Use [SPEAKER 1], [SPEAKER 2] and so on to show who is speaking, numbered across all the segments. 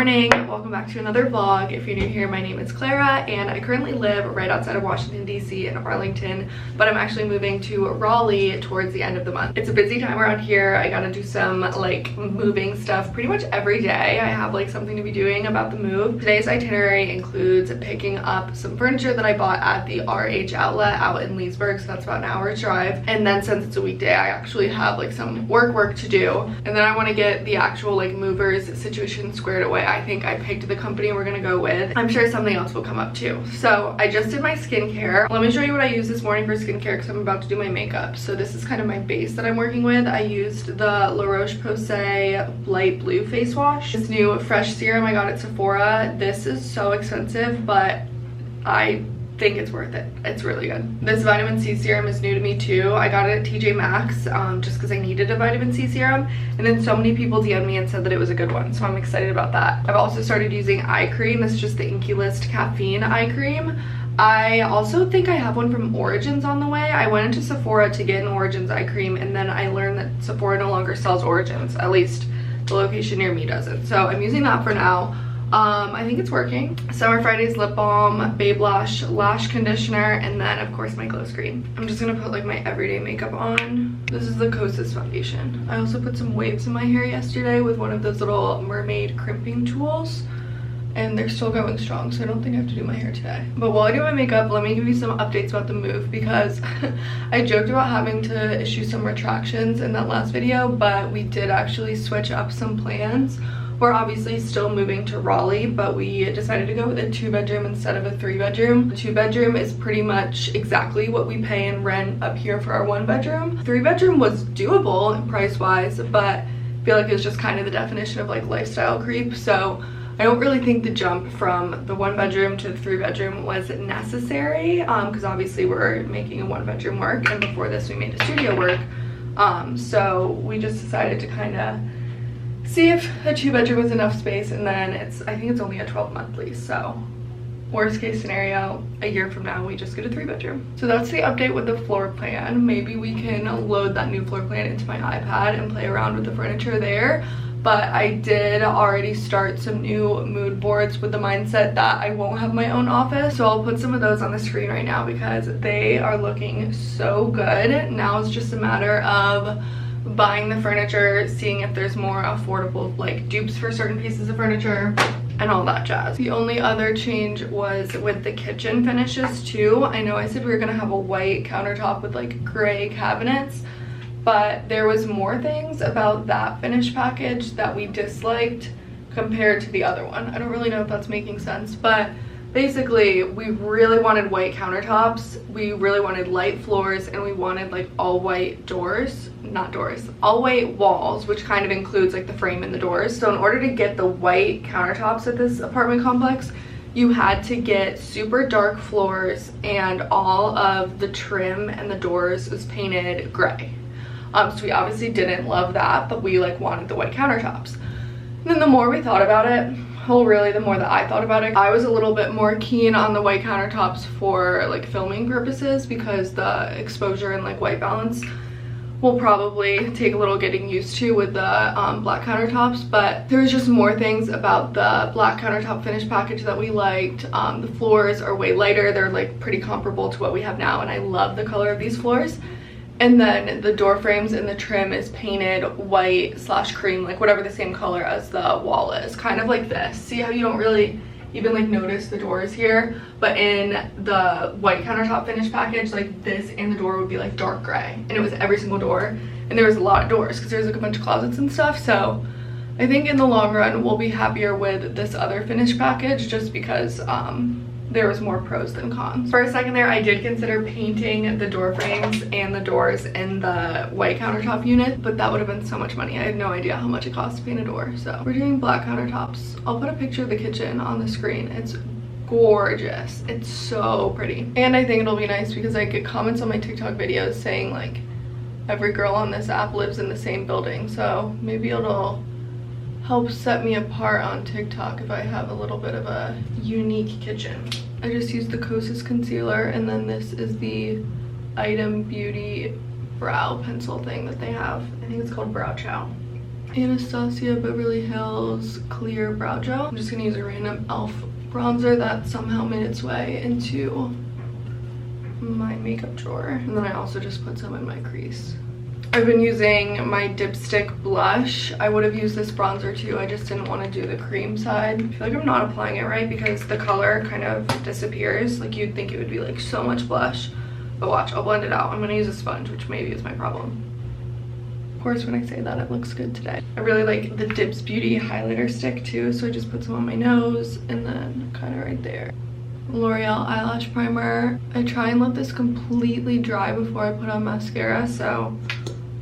[SPEAKER 1] morning, welcome back to another vlog. If you're new here, my name is Clara and I currently live right outside of Washington DC in Arlington, but I'm actually moving to Raleigh towards the end of the month. It's a busy time around here. I gotta do some like moving stuff pretty much every day. I have like something to be doing about the move. Today's itinerary includes picking up some furniture that I bought at the RH outlet out in Leesburg, so that's about an hour's drive. And then since it's a weekday, I actually have like some work to do, and then I want to get the actual like movers situation squared away. I think I picked the company we're gonna go with. I'm sure something else will come up too. So I just did my skincare. Let me show you what I used this morning for skincare because I'm about to do my makeup. So this is kind of my base that I'm working with. I used the La Roche-Posay light blue face wash. This new fresh serum I got at Sephora. This is so expensive, but I think it's worth it. It's really good. This vitamin C serum is new to me too. I got it at TJ Maxx just because I needed a vitamin C serum, and then so many people DM'd me and said that it was a good one, so I'm excited about that. I've also started using eye cream. This is just the Inkey List caffeine eye cream. I also think I have one from Origins on the way. I went into Sephora to get an Origins eye cream, and then I learned that Sephora no longer sells Origins, at least the location near me doesn't, so I'm using that for now. I think it's working. Summer Fridays lip balm, Babe Lash lash conditioner, and then of course my glow screen. I'm just gonna put like my everyday makeup on. This is the Kosas foundation. I also put some waves in my hair yesterday with one of those little mermaid crimping tools, and they're still going strong, so I don't think I have to do my hair today. But while I do my makeup, let me give you some updates about the move, because I joked about having to issue some retractions in that last video, but we did actually switch up some plans. We're obviously still moving to Raleigh, but we decided to go with a 2-bedroom instead of a 3-bedroom. The 2-bedroom is pretty much exactly what we pay in rent up here for our 1-bedroom. 3-bedroom was doable price-wise, but I feel like it was just kind of the definition of like lifestyle creep. So I don't really think the jump from the 1-bedroom to the 3-bedroom was necessary, because obviously we're making a 1-bedroom work, and before this we made a studio work. So we just decided to kind of see if a 2-bedroom was enough space, and then I think it's only a 12-month lease, so worst case scenario, a year from now we just get a 3-bedroom. So that's the update with the floor plan. Maybe we can load that new floor plan into my iPad and play around with the furniture there, but I did already start some new mood boards with the mindset that I won't have my own office, so I'll put some of those on the screen right now because they are looking so good. Now it's just a matter of buying the furniture, seeing if there's more affordable like dupes for certain pieces of furniture and all that jazz. The only other change was with the kitchen finishes too. I know I said we were gonna have a white countertop with like gray cabinets, but there was more things about that finish package that we disliked compared to the other one. I don't really know if that's making sense, but basically we really wanted white countertops, we really wanted light floors, and we wanted like all white doors, not doors, all white walls, which kind of includes like the frame and the doors. So in order to get the white countertops at this apartment complex, you had to get super dark floors, and all of the trim and the doors was painted gray. So we obviously didn't love that, but we like wanted the white countertops. And then the more we thought about it, well, really the more that I thought about it, I was a little bit more keen on the white countertops for like filming purposes, because the exposure and like white balance will probably take a little getting used to with the black countertops. But there was just more things about the black countertop finish package that we liked. The floors are way lighter, they're like pretty comparable to what we have now, and I love the color of these floors. And then the door frames and the trim is painted white / cream, like whatever the same color as the wall is, kind of like this. See how you don't really even like notice the doors here, but in the white countertop finish package, like this and the door would be like dark gray, and it was every single door, and there was a lot of doors because there's like a bunch of closets and stuff. So I think in the long run we'll be happier with this other finish package, just because there was more pros than cons. For a second there, I did consider painting the door frames and the doors in the white countertop unit, but that would have been so much money. I had no idea how much it costs to paint a door. So we're doing black countertops. I'll put a picture of the kitchen on the screen. It's gorgeous. It's so pretty. And I think it'll be nice because I get comments on my TikTok videos saying like every girl on this app lives in the same building. So maybe it'll help set me apart on TikTok if I have a little bit of a unique kitchen. I just used the Kosas concealer, and then this is the Item Beauty brow pencil thing that they have. I think it's called Brow Chow. Anastasia Beverly Hills Clear Brow Gel. I'm just gonna use a random e.l.f. bronzer that somehow made its way into my makeup drawer. And then I also just put some in my crease. I've been using my dipstick blush. I would have used this bronzer too. I just didn't want to do the cream side. I feel like I'm not applying it right because the color kind of disappears. Like you'd think it would be like so much blush. But watch, I'll blend it out. I'm going to use a sponge, which maybe is my problem. Of course, when I say that, it looks good today. I really like the Dips Beauty highlighter stick too. So I just put some on my nose and then kind of right there. L'Oreal eyelash primer. I try and let this completely dry before I put on mascara. So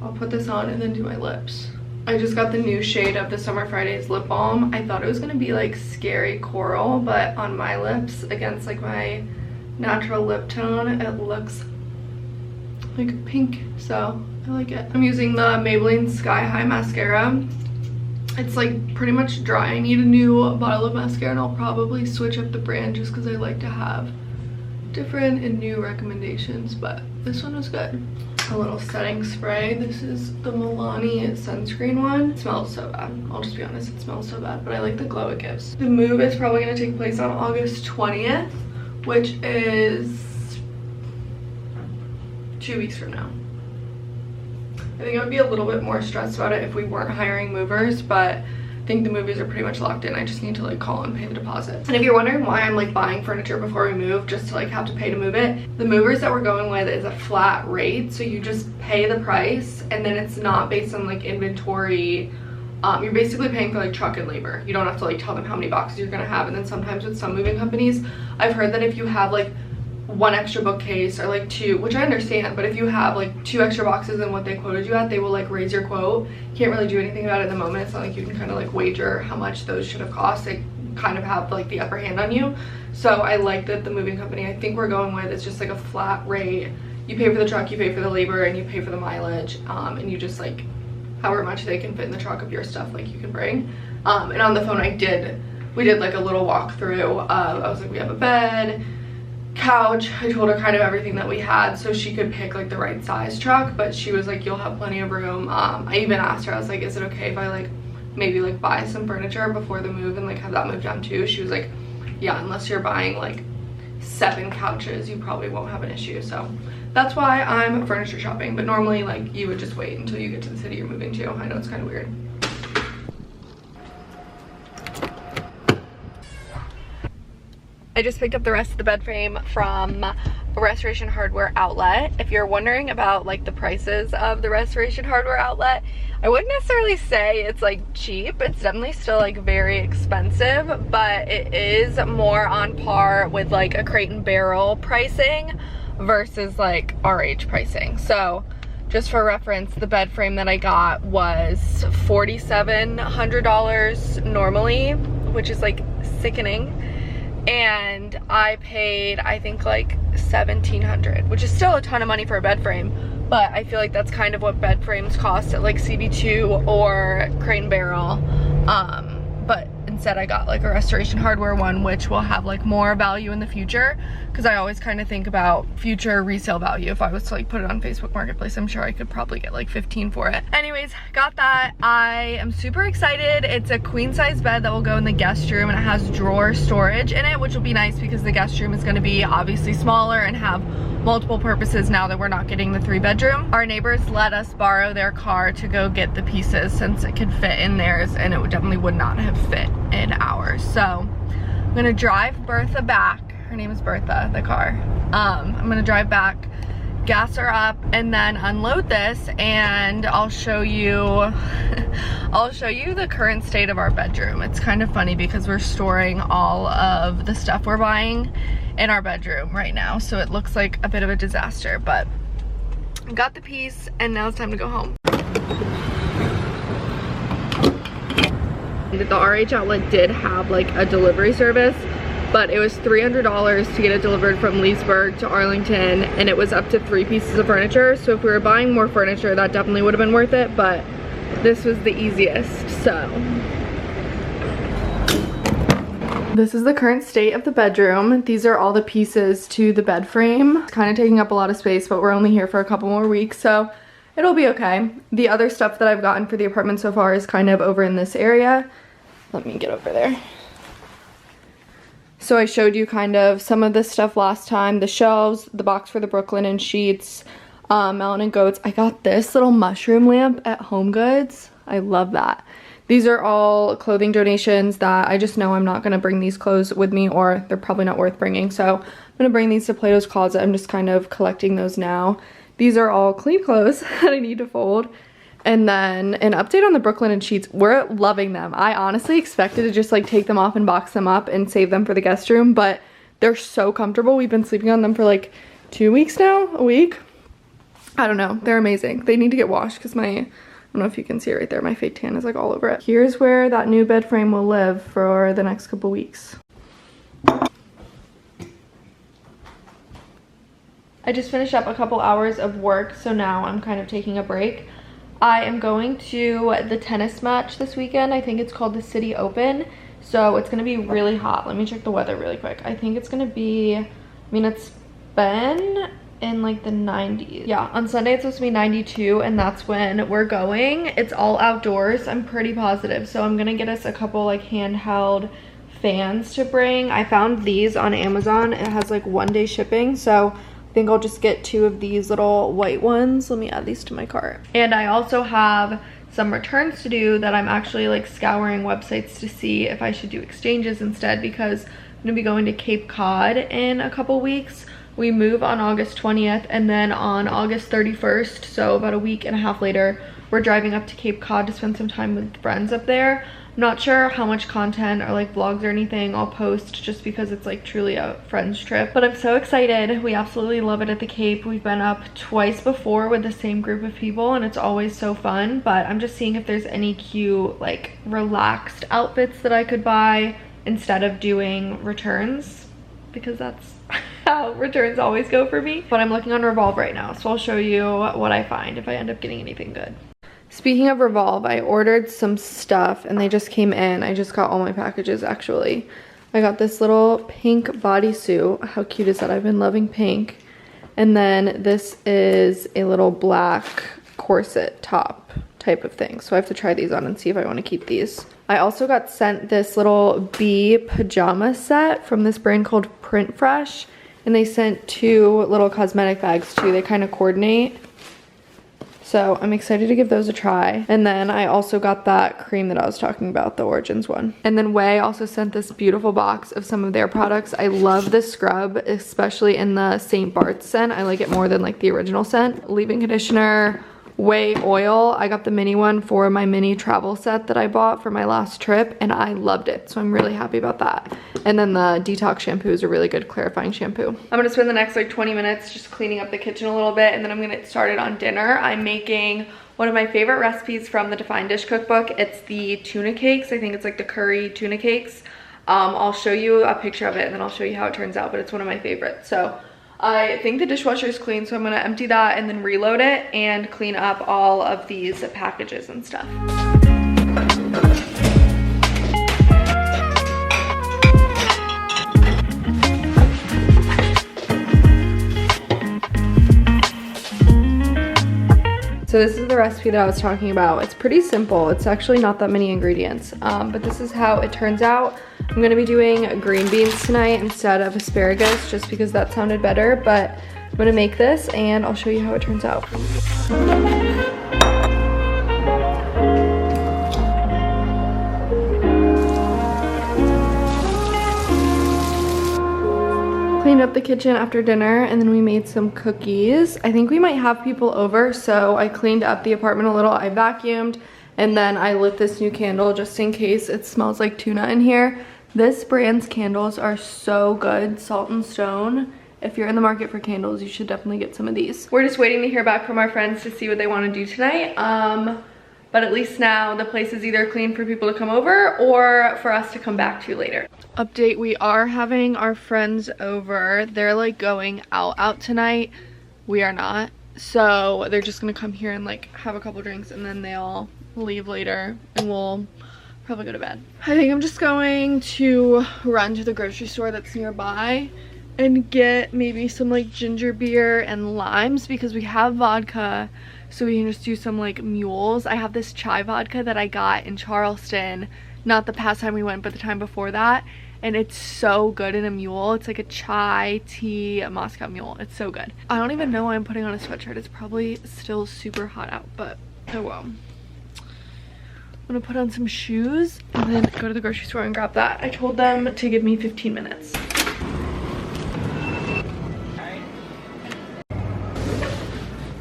[SPEAKER 1] I'll put this on and then do my lips. I just got the new shade of the Summer Fridays lip balm. I thought it was gonna be like scary coral, but on my lips against like my natural lip tone, it looks like pink, so I like it. I'm using the Maybelline Sky High mascara. It's like pretty much dry. I need a new bottle of mascara and I'll probably switch up the brand just because I like to have different and new recommendations, but this one was good. A little setting spray. This is the Milani sunscreen one. It smells so bad. I'll just be honest, it smells so bad, but I like the glow it gives. The move is probably going to take place on August 20th, which is 2 weeks from now. I think I would be a little bit more stressed about it if we weren't hiring movers, but I think the movies are pretty much locked in. I just need to like call and pay the deposit. And if you're wondering why I'm like buying furniture before we move just to like have to pay to move it, the movers that we're going with is a flat rate, so you just pay the price and then it's not based on like inventory. You're basically paying for like truck and labor. You don't have to like tell them how many boxes you're gonna have. And then sometimes with some moving companies, I've heard that if you have like one extra bookcase or like two, which I understand, but if you have like 2 extra boxes than what they quoted you at, they will like raise your quote. Can't really do anything about it at the moment. It's not like you can kind of like wager how much those should have cost. They kind of have like the upper hand on you. So I like that the moving company I think we're going with is just like a flat rate. You pay for the truck, you pay for the labor, and you pay for the mileage, and you just like however much they can fit in the truck of your stuff like you can bring. And on the phone we did like a little walkthrough. I was like, we have a bed, couch. I told her kind of everything that we had so she could pick like the right size truck, but she was like, you'll have plenty of room. I even asked her, I was like, is it okay if I like maybe like buy some furniture before the move and like have that moved down too? She was like, yeah, unless you're buying like 7 couches, you probably won't have an issue. So that's why I'm furniture shopping, but normally like you would just wait until you get to the city you're moving to. I know it's kind of weird. I just picked up the rest of the bed frame from a Restoration Hardware outlet. If you're wondering about like the prices of the Restoration Hardware outlet, I wouldn't necessarily say it's like cheap. It's definitely still like very expensive, but it is more on par with like a Crate and Barrel pricing versus like RH pricing. So just for reference, the bed frame that I got was $4,700 normally, which is like sickening. And I paid, I think like $1,700, which is still a ton of money for a bed frame, but I feel like that's kind of what bed frames cost at like CB2 or Crate and Barrel. But instead I got like a Restoration Hardware one, which will have like more value in the future, because I always kind of think about future resale value. If I was to like put it on Facebook Marketplace, I'm sure I could probably get like 15 for it. Anyways, got that. I am super excited. It's a queen size bed that will go in the guest room, and it has drawer storage in it, which will be nice because the guest room is going to be obviously smaller and have multiple purposes now that we're not getting the 3-bedroom. Our neighbors let us borrow their car to go get the pieces since it could fit in theirs, and it definitely would not have fit in ours. So I'm gonna drive Bertha back. Her name is Bertha, the car. I'm gonna drive back, gas her up, and then unload this, and I'll show you I'll show you the current state of our bedroom. It's kind of funny because we're storing all of the stuff we're buying in our bedroom right now, so it looks like a bit of a disaster, but got the piece and now it's time to go home. The RH outlet did have like a delivery service, but it was $300 to get it delivered from Leesburg to Arlington, and it was up to 3 pieces of furniture. So if we were buying more furniture, that definitely would have been worth it, but this was the easiest. So this is the current state of the bedroom. These are all the pieces to the bed frame. It's kind of taking up a lot of space, but we're only here for a couple more weeks, so it'll be okay. The other stuff that I've gotten for the apartment so far is kind of over in this area. Let me get over there. So I showed you kind of some of this stuff last time. The shelves, the box for the Brooklinen sheets, Melon and Goats. I got this little mushroom lamp at HomeGoods. I love that. These are all clothing donations that I just know I'm not going to bring these clothes with me, or they're probably not worth bringing. So I'm going to bring these to Plato's Closet. I'm just kind of collecting those now. These are all clean clothes that I need to fold. And then an update on the Brooklinen sheets. We're loving them. I honestly expected to just like take them off and box them up and save them for the guest room, but they're so comfortable. We've been sleeping on them for like 2 weeks now, a week. I don't know. They're amazing. They need to get washed because I don't know if you can see it right there, my fake tan is like all over it. Here's where that new bed frame will live for the next couple weeks. I just finished up a couple hours of work, so now I'm kind of taking a break. I am going to the tennis match this weekend. I think it's called the City Open. So it's going to be really hot. Let me check the weather really quick. I think it's going to be, I mean, it's been in like the 90s. Yeah, on Sunday it's supposed to be 92, and that's when we're going. It's all outdoors, I'm pretty positive. So I'm going to get us a couple like handheld fans to bring. I found these on Amazon. It has like 1-day shipping. So I think I'll just get 2 of these little white ones. Let me add these to my cart. And I also have some returns to do that I'm actually like scouring websites to see if I should do exchanges instead, because I'm gonna be going to Cape Cod in a couple weeks. We move on August 20th, and then on August 31st, so about a week and a half later, we're driving up to Cape Cod to spend some time with friends up there. Not sure how much content or like vlogs or anything I'll post, just because it's like truly a friends trip, but I'm so excited. We absolutely love it at the Cape. We've been up twice before with the same group of people, and it's always so fun. But I'm just seeing if there's any cute like relaxed outfits that I could buy instead of doing returns, because that's how returns always go for me. But I'm looking on Revolve right now, so I'll show you what I find if I end up getting anything good. Speaking of Revolve, I ordered some stuff and they just came in. I just got all my packages actually. I got this little pink bodysuit. How cute is that? I've been loving pink. And then this is a little black corset top type of thing. So I have to try these on and see if I want to keep these. I also got sent this little bee pajama set from this brand called Print Fresh. And they sent 2 little cosmetic bags too. They kind of coordinate. So I'm excited to give those a try. And then I also got that cream that I was talking about, the Origins one. And then Way also sent this beautiful box of some of their products. I love this scrub, especially in the St. Bart's scent. I like it more than like the original scent. Leave-in conditioner, Way oil. I got the mini one for my mini travel set that I bought for my last trip, and I loved it. So I'm really happy about that. And then the detox shampoo is a really good clarifying shampoo. I'm gonna spend the next like 20 minutes just cleaning up the kitchen a little bit, and then I'm gonna get started on dinner. I'm making one of my favorite recipes from the Defined Dish cookbook. It's the tuna cakes. I think it's like the curry tuna cakes. I'll show you a picture of it and then I'll show you how it turns out, but it's one of my favorites. So I think the dishwasher is clean, so I'm gonna empty that and then reload it and clean up all of these packages and stuff. So this is the recipe that I was talking about. It's pretty simple. It's actually not that many ingredients, but this is how it turns out. I'm gonna be doing green beans tonight instead of asparagus, just because that sounded better, but I'm gonna make this and I'll show you how it turns out. Cleaned up the kitchen after dinner, and then we made some cookies. I think we might have people over, so I cleaned up the apartment a little. I vacuumed, and then I lit this new candle just in case it smells like tuna in here. This brand's candles are so good, Salt and Stone. If you're in the market for candles, you should definitely get some of these. We're just waiting to hear back from our friends to see what they want to do tonight. But at least now the place is either clean for people to come over or for us to come back to later. Update, we are having our friends over. They're like going out tonight. We are not. So they're just gonna come here and like have a couple drinks, and then they'll leave later and we'll probably go to bed. I think I'm just going to run to the grocery store that's nearby and get maybe some like ginger beer and limes, because we have vodka so we can just do some like mules. I have this chai vodka that I got in Charleston, not the past time we went, but the time before that, and it's so good in a mule. It's like a chai tea Moscow mule. It's so good. I don't even know why I'm putting on a sweatshirt. It's probably still super hot out, but oh well. I'm gonna put on some shoes and then go to the grocery store and grab that. I told them to give me 15 minutes.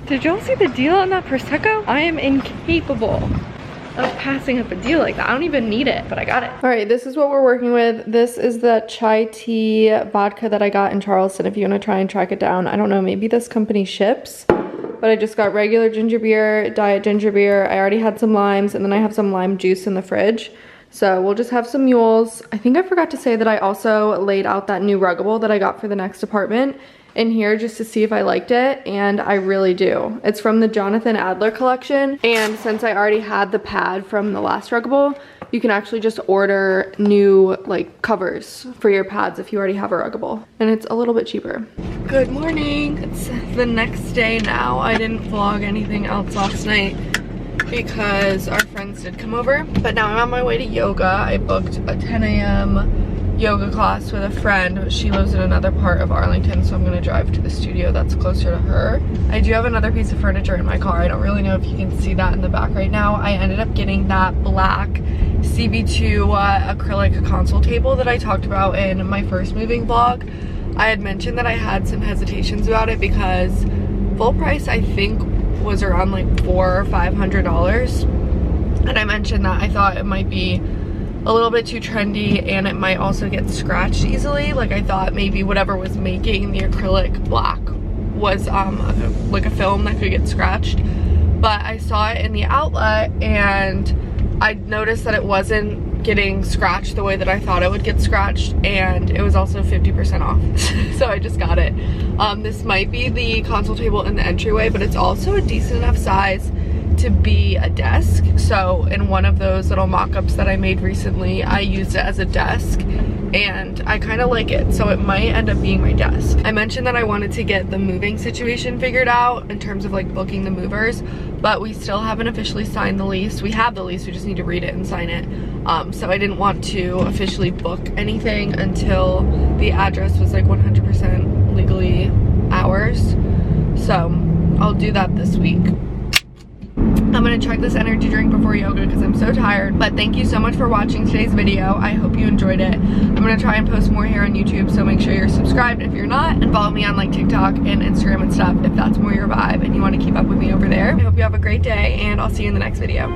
[SPEAKER 1] Did y'all see the deal on that Prosecco? I am incapable of passing up a deal like that. I don't even need it, but I got it. All right, this is what we're working with. This is the chai tea vodka that I got in Charleston. If you wanna try and track it down, I don't know, maybe this company ships. But I just got regular ginger beer, diet ginger beer. I already had some limes, and then I have some lime juice in the fridge. So we'll just have some mules. I think I forgot to say that I also laid out that new Ruggable that I got for the next apartment in here just to see if I liked it, and I really do. It's from the Jonathan Adler collection, and since I already had the pad from the last Ruggable, you can actually just order new like covers for your pads if you already have a Ruggable, and it's a little bit cheaper. Good morning. It's the next day now. I didn't vlog anything else last night because our friends did come over, but now I'm on my way to yoga. I booked a 10 a.m. yoga class with a friend. She lives in another part of Arlington, so I'm gonna drive to the studio that's closer to her. I do have another piece of furniture in my car. I don't really know if you can see that in the back right now. I ended up getting that black CB2 acrylic console table that I talked about in my first moving vlog. I had mentioned that I had some hesitations about it because full price I think was around like $400 or $500, and I mentioned that I thought it might be a little bit too trendy and it might also get scratched easily. Like I thought maybe whatever was making the acrylic black was like a film that could get scratched, but I saw it in the outlet and I noticed that it wasn't getting scratched the way that I thought it would get scratched, and it was also 50% off. So I just got it. This might be the console table in the entryway, but it's also a decent enough size to be a desk. So in one of those little mock-ups that I made recently, I used it as a desk and I kind of like it, so it might end up being my desk. I mentioned that I wanted to get the moving situation figured out in terms of like booking the movers, but we still haven't officially signed the lease. We have the lease, we just need to read it and sign it. So I didn't want to officially book anything until the address was like 100% legally ours. So I'll do that this week. I'm gonna chug this energy drink before yoga because I'm so tired. But thank you so much for watching today's video. I hope you enjoyed it. I'm gonna try and post more here on YouTube, so make sure you're subscribed if you're not, and follow me on like TikTok and Instagram and stuff if that's more your vibe and you want to keep up with me over there. I hope you have a great day, and I'll see you in the next video.